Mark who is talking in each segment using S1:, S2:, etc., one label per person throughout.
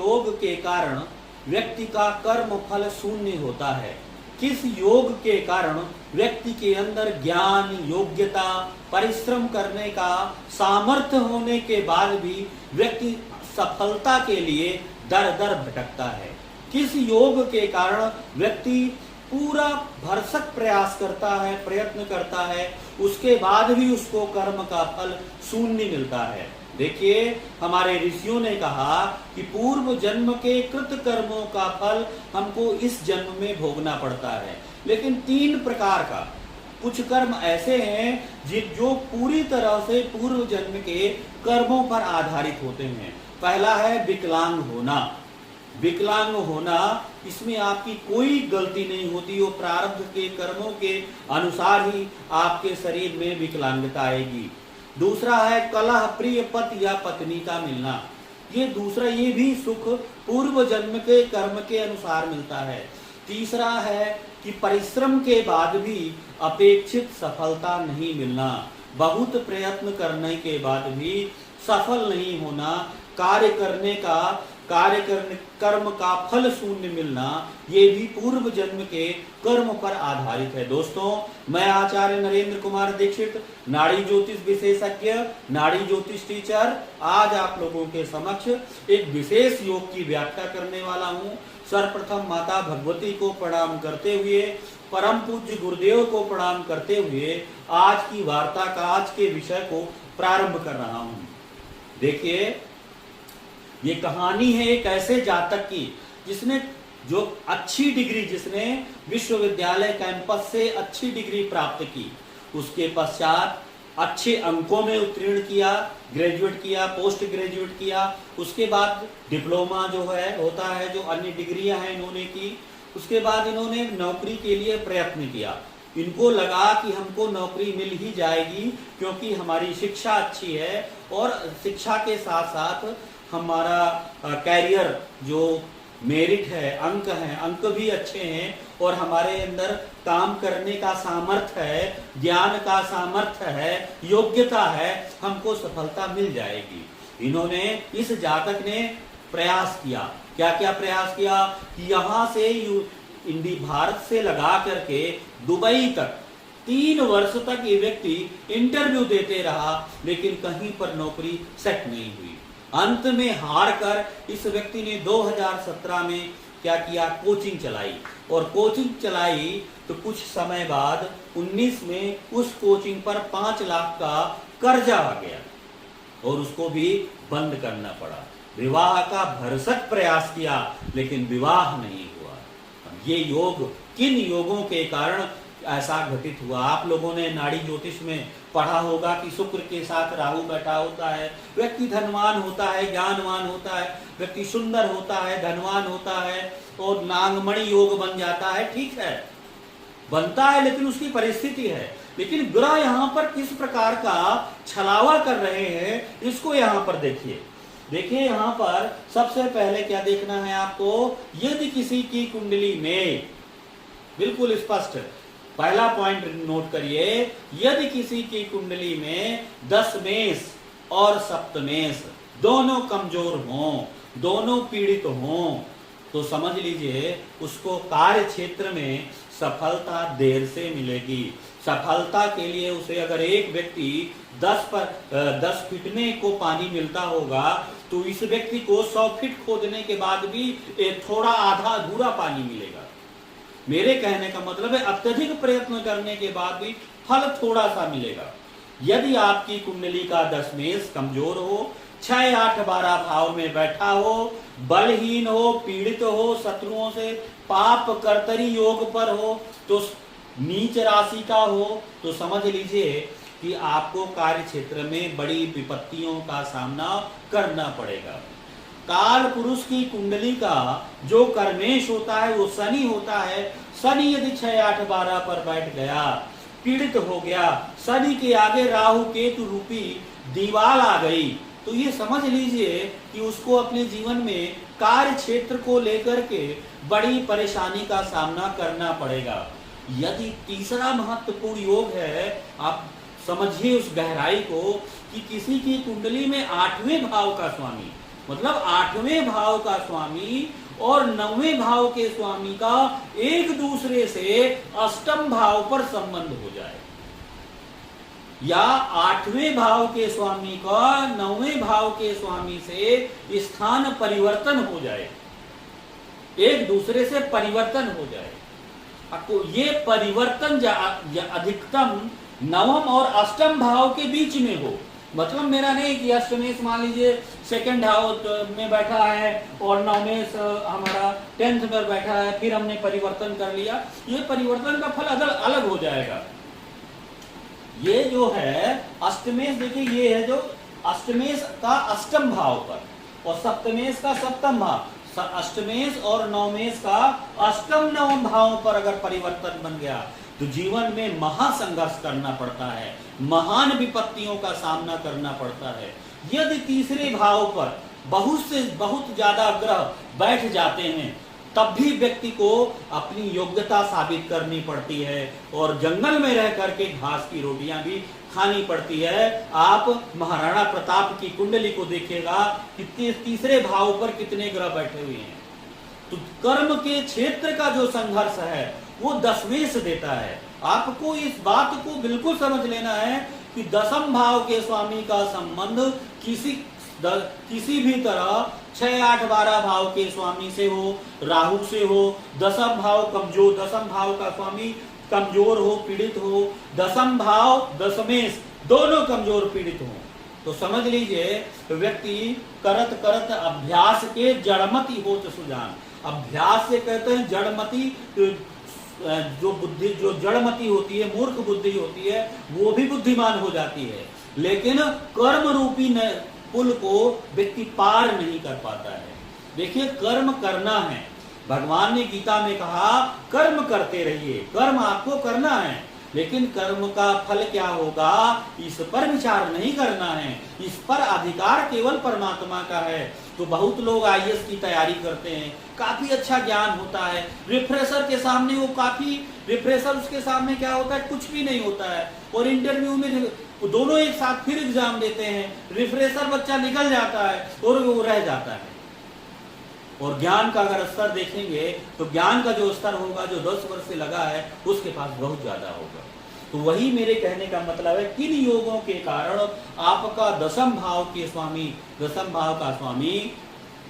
S1: योग के कारण व्यक्ति का कर्म फल शून्य होता है? किस योग के कारण व्यक्ति के अंदर ज्ञान, योग्यता, परिश्रम करने का सामर्थ्य होने के बाद भी व्यक्ति सफलता के लिए दर दर भटकता है? किस योग के कारण व्यक्ति पूरा भरसक प्रयास करता है, प्रयत्न करता है, उसके बाद भी उसको कर्म का फल शून्य मिलता है? देखिए, हमारे ऋषियों ने कहा कि पूर्व जन्म के कृत कर्मों का फल हमको इस जन्म में भोगना पड़ता है। लेकिन 3 प्रकार का कुछ कर्म ऐसे हैं जो पूरी तरह से पूर्व जन्म के कर्मों पर आधारित होते हैं। पहला है विकलांग होना। विकलांग होना, इसमें आपकी कोई गलती नहीं होती, वो प्रारब्ध के कर्मों के अनुसार ही आपके शरीर में विकलांगता आएगी। दूसरा है कलह प्रिय पति या पत्नी का मिलना। ये भी सुख पूर्व जन्म के कर्म के अनुसार मिलता है। तीसरा है कि परिश्रम के बाद भी अपेक्षित सफलता नहीं मिलना, बहुत प्रयत्न करने के बाद भी सफल नहीं होना, कर्म का फल शून्य मिलना, ये भी पूर्व जन्म के कर्म पर आधारित है। दोस्तों, मैं आचार्य नरेंद्र कुमार दीक्षित, नाड़ी ज्योतिष विशेषज्ञ, नाड़ी ज्योतिष टीचर, आज आप लोगों के समक्ष एक विशेष योग की व्याख्या करने वाला हूँ। सर्वप्रथम माता भगवती को प्रणाम करते हुए, परम पूज्य गुरुदेव को प्रणाम करते हुए आज की वार्ता का, आज के विषय को प्रारंभ कर रहा हूँ। देखिए, ये कहानी है एक ऐसे जातक की जिसने विश्वविद्यालय कैंपस से अच्छी डिग्री प्राप्त की, उसके पश्चात अच्छे अंकों में उत्तीर्ण किया, ग्रेजुएट किया, पोस्ट ग्रेजुएट किया, उसके बाद डिप्लोमा जो है होता है, जो अन्य डिग्रियां हैं इन्होंने की। उसके बाद इन्होंने नौकरी के लिए प्रयत्न किया। इनको लगा कि हमको नौकरी मिल ही जाएगी क्योंकि हमारी शिक्षा अच्छी है और शिक्षा के साथ साथ हमारा कैरियर जो मेरिट है, अंक भी अच्छे हैं और हमारे अंदर काम करने का सामर्थ्य है, ज्ञान का सामर्थ्य है, योग्यता है, हमको सफलता मिल जाएगी। इस जातक ने प्रयास किया। क्या क्या प्रयास किया कि यहाँ से भारत से लगा करके दुबई तक 3 वर्ष तक ये व्यक्ति इंटरव्यू देते रहा, लेकिन कहीं पर नौकरी सेट नहीं हुई। अंत में हार कर इस व्यक्ति ने 2017 में क्या किया, कोचिंग चलाई। और कोचिंग चलाई तो कुछ समय बाद 19 में उस कोचिंग पर 5 लाख का कर्जा आ गया और उसको भी बंद करना पड़ा। विवाह का भरसक प्रयास किया लेकिन विवाह नहीं हुआ। ये योग, किन योगों के कारण ऐसा घटित हुआ? आप लोगों ने नाड़ी ज्योतिष में पढ़ा होगा कि शुक्र के साथ राहु बैठा होता है, व्यक्ति धनवान होता है, ज्ञानवान होता है, व्यक्ति सुंदर होता है, धनवान होता है और नागमणि योग बन जाता है। ठीक है, बनता है, लेकिन उसकी परिस्थिति है। लेकिन ग्रह यहाँ पर किस प्रकार का छलावा कर रहे हैं, इसको यहाँ पर देखिए। यहाँ पर सबसे पहले क्या देखना है आपको, यदि किसी की कुंडली में, बिल्कुल स्पष्ट पहला पॉइंट नोट करिए, यदि किसी की कुंडली में 10 मेष और सप्तमेश दोनों कमजोर हों, दोनों पीड़ित हों, तो समझ लीजिए उसको कार्य क्षेत्र में सफलता देर से मिलेगी। सफलता के लिए उसे अगर एक व्यक्ति 10 फीट में को पानी मिलता होगा तो इस व्यक्ति को 100 फीट खोदने के बाद भी थोड़ा आधा अधूरा पानी मिलेगा। मेरे कहने का मतलब है अत्यधिक प्रयत्न करने के बाद भी फल थोड़ा सा मिलेगा। यदि आपकी कुंडली का 10 मेष कमजोर हो, 6, 8, 12 भाव में बैठा हो, बलहीन हो, पीड़ित हो, शत्रुओं से पाप कर्तरी योग पर हो, तो नीच राशि का हो, तो समझ लीजिए कि आपको कार्य क्षेत्र में बड़ी विपत्तियों का सामना करना पड़ेगा। काल पुरुष की कुंडली का जो कर्मेश होता है वो शनि होता है। शनि यदि 6, 8, 12 पर बैठ गया, पीड़ित हो गया, शनि के आगे राहु केतु रूपी दीवार आ गई, तो ये समझ लीजिए कि उसको अपने जीवन में कार्य क्षेत्र को लेकर के बड़ी परेशानी का सामना करना पड़ेगा। यदि तीसरा महत्वपूर्ण योग है, आप समझिए उस गहराई को, कि किसी की कुंडली में 8वें भाव का स्वामी, मतलब 8वें भाव का स्वामी और 9वें भाव के स्वामी का एक दूसरे से अष्टम भाव पर संबंध हो जाए, या 8वें भाव के स्वामी का 9वें भाव के स्वामी से स्थान परिवर्तन हो जाए, एक दूसरे से परिवर्तन हो जाए। आपको ये परिवर्तन अधिकतम 9वें और अष्टम भाव के बीच में हो। मतलब मेरा नहीं कि अष्टमेश मान लीजिए सेकंड हाउस में बैठा है और नवमेश हमारा 10th में बैठा है, फिर हमने परिवर्तन कर लिया, ये परिवर्तन का फल अलग हो जाएगा। ये जो है अष्टमेश, देखिए ये है जो अष्टमेश का अष्टम भाव पर और सप्तमेश का सप्तम भाव, अष्टमेश और नवमेश का अष्टम नवम भाव पर अगर परिवर्तन बन गया तो जीवन में महासंघर्ष करना पड़ता है, महान विपत्तियों का सामना करना पड़ता है। यदि तीसरे भाव पर बहुत से बहुत ज्यादा ग्रह बैठ जाते हैं तब भी व्यक्ति को अपनी योग्यता साबित करनी पड़ती है और जंगल में रह करके घास की रोटियां भी खानी पड़ती है। आप महाराणा प्रताप की कुंडली को देखिएगा कि तीसरे भाव पर कितने ग्रह बैठे हुए हैं। तो कर्म के क्षेत्र का जो संघर्ष है वो दशमेश देता है। आपको इस बात को बिल्कुल समझ लेना है कि दशम भाव के स्वामी का संबंध किसी भी तरह 6, 8, 12 भाव के स्वामी से हो, राहु से हो, दशम भाव कमजोर, दशम भाव का स्वामी कमजोर हो, पीड़ित हो, दशम भाव दशमेश दोनों कमजोर पीड़ित हो, तो समझ लीजिए व्यक्ति करत करत अभ्यास के जड़मति हो तो सुजान। अभ्यास से कहते हैं जड़मति, जो बुद्धि जो जड़मति होती है, मूर्ख बुद्धि होती है, वो भी बुद्धिमान हो जाती है, लेकिन कर्म रूपी पुल को व्यक्ति पार नहीं कर पाता है। देखिए कर्म करना है, भगवान ने गीता में कहा कर्म करते रहिए, कर्म आपको करना है, लेकिन कर्म का फल क्या होगा इस पर विचार नहीं करना है, इस पर अधिकार केवल परमात्मा का है। तो बहुत लोग आईएएस की तैयारी करते हैं, काफी अच्छा ज्ञान होता है, रिफ्रेशर के सामने वो काफी रिफ्रेशर उसके सामने क्या होता है, कुछ भी नहीं होता है, और इंटरव्यू में दोनों एक साथ फिर एग्जाम देते हैं, रिफ्रेशर बच्चा निकल जाता है और वो रह जाता है। और ज्ञान का अगर स्तर देखेंगे तो ज्ञान का जो स्तर होगा जो 10 वर्ष से लगा है उसके पास बहुत ज्यादा होगा। तो वही मेरे कहने का मतलब है, किन योगों के कारण आपका दशम भाव के स्वामी, दशम भाव का स्वामी,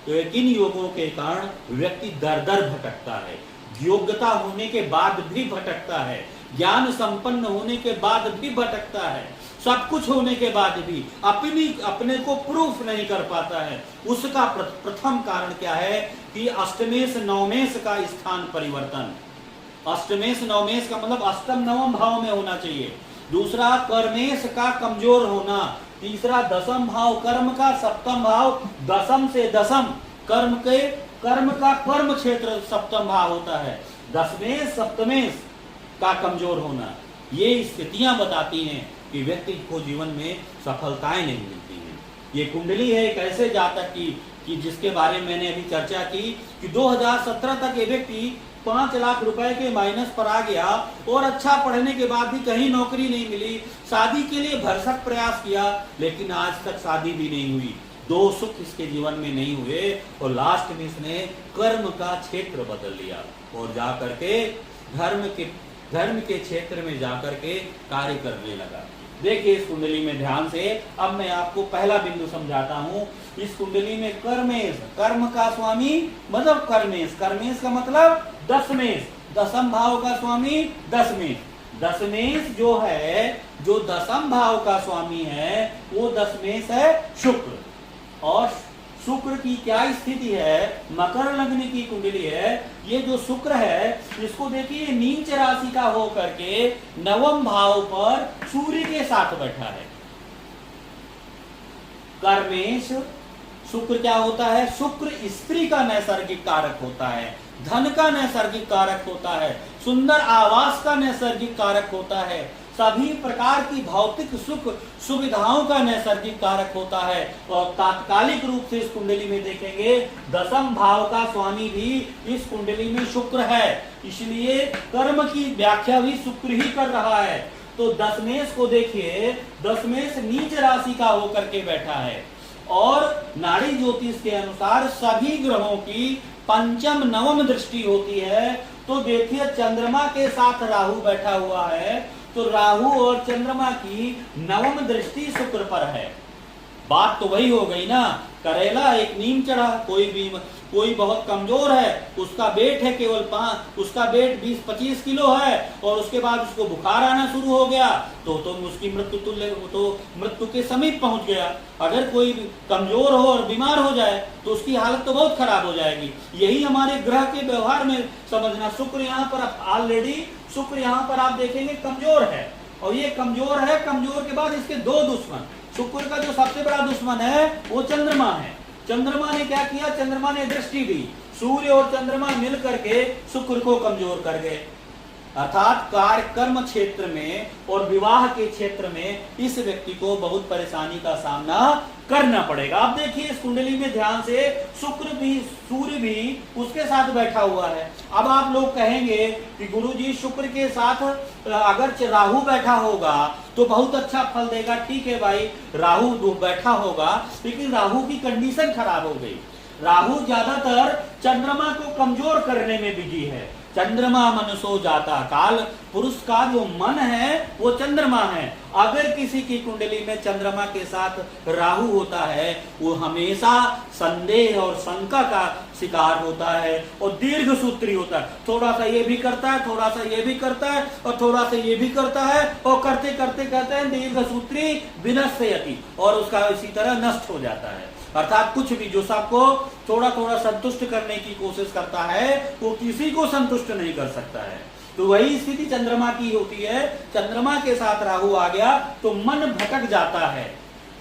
S1: तो किन योगों के कारण व्यक्ति दर दर भटकता है, योग्यता होने के बाद भी भटकता है, ज्ञान संपन्न होने के बाद भी भटकता है, सब कुछ होने के बाद भी अपने को प्रूफ नहीं कर पाता है। उसका प्रथम कारण क्या है कि अष्टमेश नवमेश का स्थान परिवर्तन। अष्टमेश नवमेश का मतलब अष्टम नवम भाव में होना चाहिए। दूसरा कर्मेश का कमजोर होना। तीसरा दशम भाव कर्म का, सप्तम भाव दशम से दशम कर्म का कर्म क्षेत्र सप्तम भाव होता है, दशमेश सप्तमेश का कमजोर होना। ये स्थितियां बताती हैं कि व्यक्ति को जीवन में सफलताएं नहीं मिलती हैं। ये कुंडली है एक ऐसे जातक की जिसके बारे में मैंने अभी चर्चा की कि 2017 तक ये व्यक्ति 5 लाख रुपए के माइनस पर आ गया और अच्छा पढ़ने के बाद भी कहीं नौकरी नहीं मिली, शादी के लिए भरसक प्रयास किया लेकिन आज तक शादी भी नहीं हुई, 2 सुख इसके जीवन में नहीं हुए और लास्ट में इसने कर्म का क्षेत्र बदल लिया और जाकर के धर्म के क्षेत्र में जाकर के कार्य करने लगा। देखिए इस कुंडली में ध्यान से, अब मैं आपको पहला बिंदु समझाता हूं। इस कुंडली में कर्मेश, कर्म का स्वामी मतलब कर्मेश, कर्मेश का मतलब दशमेश, दशम भाव का स्वामी दशमेश। दशमेश जो है, जो दशम भाव का स्वामी है वो दशमेश है शुक्र। और शुक्र की क्या स्थिति है, मकर लग्न की कुंडली है, ये जो शुक्र है इसको देखिए नीच राशि का होकर के नवम भाव पर सूर्य के साथ बैठा है। कर्मेश शुक्र क्या होता है, शुक्र स्त्री का नैसर्गिक कारक होता है, धन का नैसर्गिक कारक होता है, सुंदर आवास का नैसर्गिक कारक होता है, सभी प्रकार की भौतिक सुख सुविधाओं का नैसर्गिक कारक होता है। और तात्कालिक रूप से इस कुंडली में देखेंगे दशम भाव का स्वामी भी इस कुंडली में शुक्र है, इसलिए कर्म की व्याख्या भी शुक्र ही कर रहा है। तो दशमेश को देखिए, दशमेश नीच राशि का होकर के बैठा है और नाड़ी ज्योतिष के अनुसार सभी ग्रहों की पंचम नवम दृष्टि होती है। तो देखिए चंद्रमा के साथ राहु बैठा हुआ है, तो राहु और चंद्रमा की नवम दृष्टि शुक्र पर है। बात तो वही हो गई ना, करेला एक नीम चढ़ा, कोई बहुत कमजोर है, उसका वेट है केवल 5, उसका वेट 20-25 किलो है, और उसके बाद उसको बुखार आना शुरू हो गया तो उसकी मृत्यु के समीप पहुंच गया। अगर कोई कमजोर हो और बीमार हो जाए तो उसकी हालत तो बहुत खराब हो जाएगी। यही हमारे ग्रह के व्यवहार में समझना। शुक्र यहाँ पर ऑलरेडी शुक्र यहाँ पर आप देखेंगे कमजोर है, और ये कमजोर है, कमजोर के बाद इसके दो दुश्मन। शुक्र का जो सबसे बड़ा दुश्मन है वो चंद्रमा है। चंद्रमा ने क्या किया, चंद्रमा ने दृष्टि दी, सूर्य और चंद्रमा मिल करके शुक्र को कमजोर कर गए। अर्थात कार्य कर्म क्षेत्र में और विवाह के क्षेत्र में इस व्यक्ति को बहुत परेशानी का सामना करना पड़ेगा। आप देखिए इस कुंडली में ध्यान से, शुक्र भी सूर्य भी उसके साथ बैठा हुआ है। अब आप लोग कहेंगे कि गुरुजी शुक्र के साथ अगर राहु बैठा होगा तो बहुत अच्छा फल देगा। ठीक है भाई, राहु बैठा होगा, लेकिन राहु की कंडीशन खराब हो गई। राहु ज्यादातर चंद्रमा को कमजोर करने में बिजी है। चंद्रमा मनसो जाता काल, पुरुष का जो मन है वो चंद्रमा है। अगर किसी की कुंडली में चंद्रमा के साथ राहु होता है, वो हमेशा संदेह और शंका का शिकार होता है और दीर्घ सूत्री होता है। थोड़ा सा ये भी करता है, थोड़ा सा ये भी करता है, और थोड़ा सा ये भी करता है, और करते करते कहते हैं दीर्घ सूत्री विनश्यति, और उसका इसी तरह नष्ट हो जाता है। अर्थात कुछ भी जो सबको थोड़ा थोड़ा संतुष्ट करने की कोशिश करता है वो किसी को संतुष्ट नहीं कर सकता है। तो वही स्थिति चंद्रमा की होती है। चंद्रमा के साथ राहु आ गया तो मन भटक जाता है,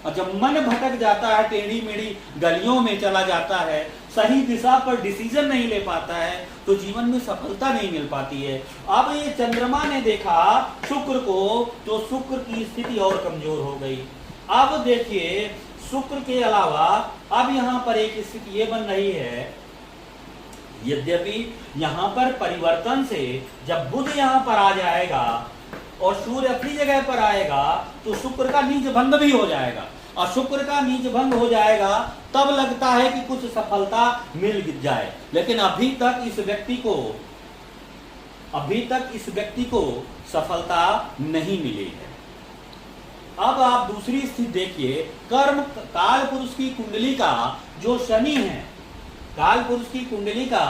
S1: और जब मन भटक जाता है, टेढ़ी मेढ़ी गलियों में चला जाता है, सही दिशा पर डिसीजन नहीं ले पाता है, तो जीवन में सफलता नहीं मिल पाती है। अब ये चंद्रमा ने देखा शुक्र को, तो शुक्र की स्थिति और कमजोर हो गई। अब देखिए शुक्र के अलावा अब यहाँ पर एक स्थिति ये बन रही है, यद्यपि यहाँ पर परिवर्तन से जब बुध यहाँ पर आ जाएगा और सूर्य अपनी जगह पर आएगा तो शुक्र का नीच भंग भी हो जाएगा, और शुक्र का नीच भंग हो जाएगा तब लगता है कि कुछ सफलता मिल जाए। लेकिन अभी तक इस व्यक्ति को सफलता नहीं मिली है। अब आप दूसरी स्थिति देखिए, कर्म काल पुरुष की कुंडली का जो शनि है, काल पुरुष की कुंडली का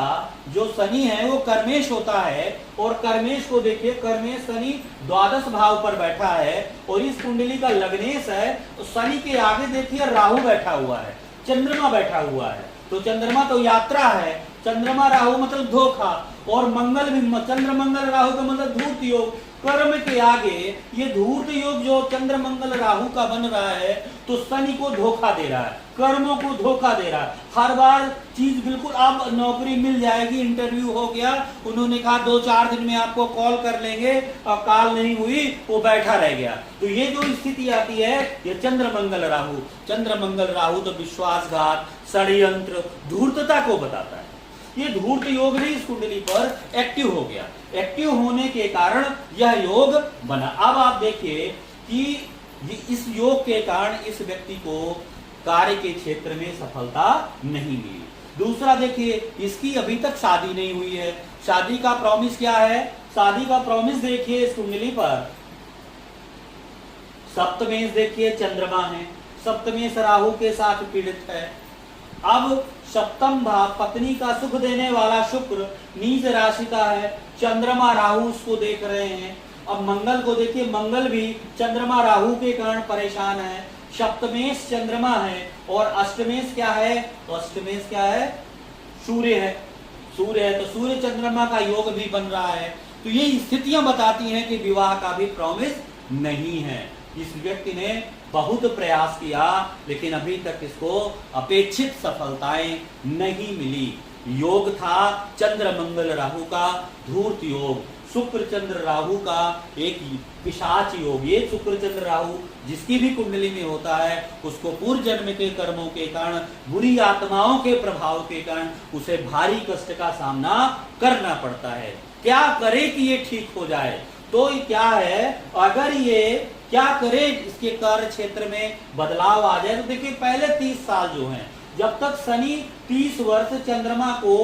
S1: जो शनि है वो कर्मेश होता है, और कर्मेश को देखिए, कर्मेश शनि द्वादश भाव पर बैठा है, और इस कुंडली का लग्नेश है। तो शनि के आगे देखिए राहु बैठा हुआ है, चंद्रमा बैठा हुआ है। तो चंद्रमा तो यात्रा है, चंद्रमा राहु मतलब धोखा, और मंगल भी, चंद्र मंगल राहु का मतलब धूर्त योग। कर्म के आगे ये धूर्त योग जो चंद्र मंगल राहु का बन रहा है तो शनि को धोखा दे रहा है, कर्मों को धोखा दे रहा है। हर बार चीज बिल्कुल, अब नौकरी मिल जाएगी, इंटरव्यू हो गया, उन्होंने कहा 2-4 दिन में आपको कॉल कर लेंगे, अब कॉल नहीं हुई, वो बैठा रह गया। तो ये जो स्थिति आती है ये चंद्र मंगल राहु तो विश्वासघात, षड्यंत्र, धूर्तता को बताता है। ये धूर्त योग भी इस कुंडली पर एक्टिव हो गया। एक्टिव होने के कारण यह योग बना। अब आप देखिए कि इस योग के कारण इस व्यक्ति को कार्य के क्षेत्र में सफलता नहीं मिली। दूसरा देखिए, इसकी अभी तक शादी नहीं हुई है। शादी का प्रॉमिस क्या है? शादी का प्रॉमिस देखिए इस कुंडली पर सप्तमेश देखिए चंद्रमा है, सप्तमेश राहु के साथ पीड़ित है। अब सप्तम भाव पत्नी का सुख देने वाला शुक्र नीच राशि का है, चंद्रमा राहु उसको देख रहे हैं। अब मंगल को देखिए, मंगल भी चंद्रमा राहु के कारण परेशान है। सप्तमेश चंद्रमा है और अष्टमेश क्या है? तो अष्टमेश क्या है? सूर्य है। तो सूर्य चंद्रमा का योग भी बन रहा है। तो ये स्थितियां बताती हैं कि विवाह का भी प्रॉमिस नहीं है। इस व्यक्ति ने बहुत प्रयास किया लेकिन अभी तक इसको अपेक्षित सफलताएं नहीं मिली। योग था चंद्र मंगल राहु का धूर्त योग, शुक्र चंद्र राहु का एक पिशाच योग। ये शुक्र चंद्र राहु जिसकी भी कुंडली में होता है उसको पूर्व जन्म के कर्मों के कारण, बुरी आत्माओं के प्रभाव के कारण उसे भारी कष्ट का सामना करना पड़ता है। क्या करे कि ये ठीक हो जाए? तो क्या है, अगर ये क्या करे इसके कार्य क्षेत्र में बदलाव आ जाए। तो देखिए पहले 30 साल जो हैं, जब तक शनि 30 वर्ष चंद्रमा को,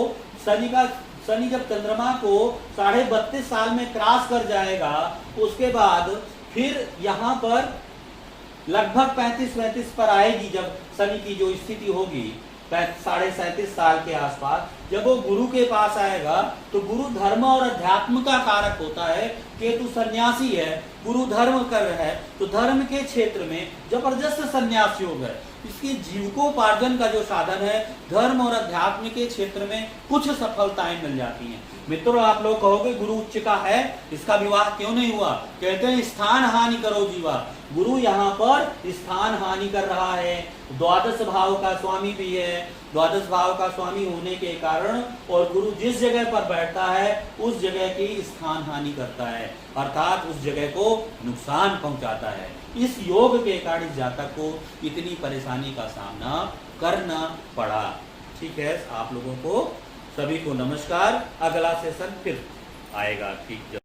S1: शनि जब चंद्रमा को 32.5 साल में क्रॉस कर जाएगा, उसके बाद फिर यहाँ पर लगभग 35 पर आएगी, जब शनि की जो स्थिति होगी 37.5 साल के आसपास, जब वो गुरु के पास आएगा तो गुरु धर्म और अध्यात्म का कारक होता है। केतु सन्यासी है, गुरु धर्म कर रहा है, तो धर्म के क्षेत्र में जबरदस्त सन्यास योग है। इसके जीविकोपार्जन का जो साधन है, धर्म और अध्यात्म के क्षेत्र में कुछ सफलताएं मिल जाती हैं। मित्रों, आप लोग कहोगे गुरु उच्च का है, इसका विवाह क्यों नहीं हुआ? कहते हैं स्थान हानि करो जीवा। गुरु यहाँ पर स्थान हानि कर रहा है, द्वादश भाव का स्वामी भी है, द्वादश भाव का स्वामी होने के कारण, और गुरु जिस जगह पर बैठता है उस जगह की स्थान हानि करता है, अर्थात उस जगह को नुकसान पहुंचाता है। इस योग के कारण इस जातक को इतनी परेशानी का सामना करना पड़ा। ठीक है, आप लोगों को सभी को नमस्कार। अगला सेशन फिर आएगा। ठीक।